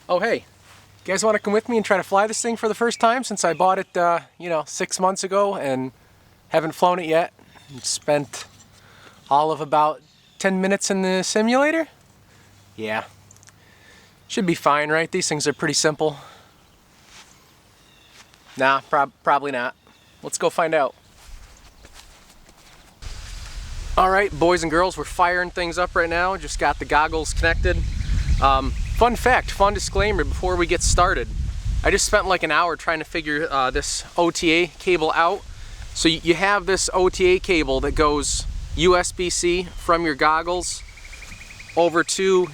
Oh hey, you guys want to come with me and try to fly this thing for the first time since I bought it, 6 months ago and haven't flown it yet? And spent all of about 10 minutes in the simulator? Yeah. Should be fine, right? These things are pretty simple. Nah, probably not. Let's go find out. Alright, boys and girls, we're firing things up right now. Just got the goggles connected. Fun fact, fun disclaimer before we get started. I just spent like an hour trying to figure this OTA cable out. So you have this OTA cable that goes USB-C from your goggles over to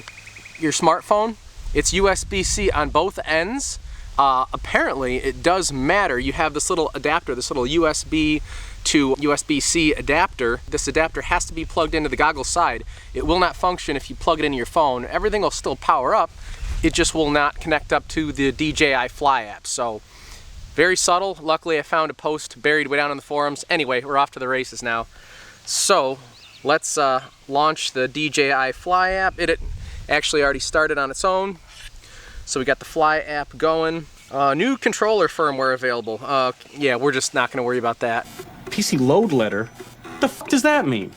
your smartphone. It's USB-C on both ends. Apparently it does matter. You have this little adapter, this little USB to USB-C adapter. This adapter has to be plugged into the goggle side. It will not function if you plug it into your phone. Everything will still power up. It just will not connect up to the DJI Fly app. So very subtle. Luckily I found a post buried way down in the forums. Anyway, we're off to the races now. So let's launch the DJI Fly app. It actually already started on its own. So we got the Fly app going. New controller firmware available. Yeah, we're just not gonna worry about that. PC load letter? What the f does that mean?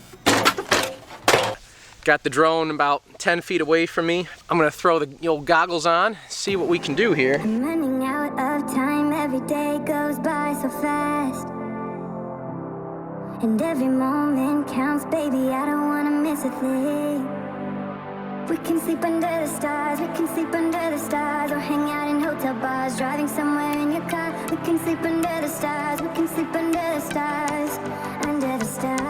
Got the drone about 10 feet away from me. I'm gonna throw the old goggles on, see what we can do here. I'm running out of time, every day goes by so fast. And every moment counts, baby, I don't wanna miss a thing. We can sleep under the stars, we can sleep under the stars, or hang out in hotel bars, driving somewhere in your car. We can sleep under the stars, we can sleep under the stars, under the stars.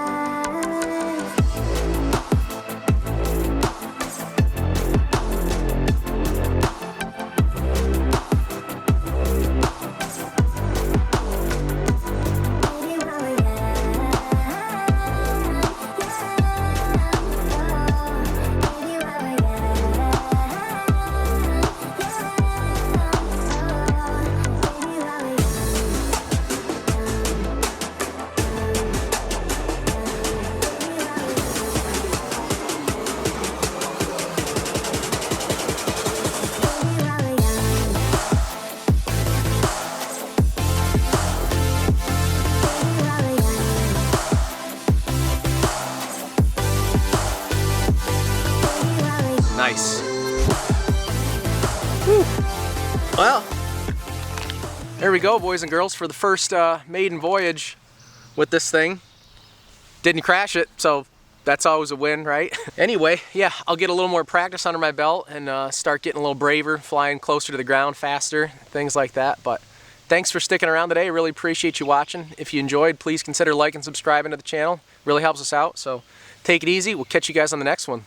Nice. Whew. Well, there we go, boys and girls, for the first maiden voyage with this thing. Didn't crash it, so that's always a win, right? Anyway, yeah, I'll get a little more practice under my belt and start getting a little braver, flying closer to the ground faster, things like that. But thanks for sticking around today. I really appreciate you watching. If you enjoyed, please consider liking and subscribing to the channel. Really helps us out, so take it easy. We'll catch you guys on the next one.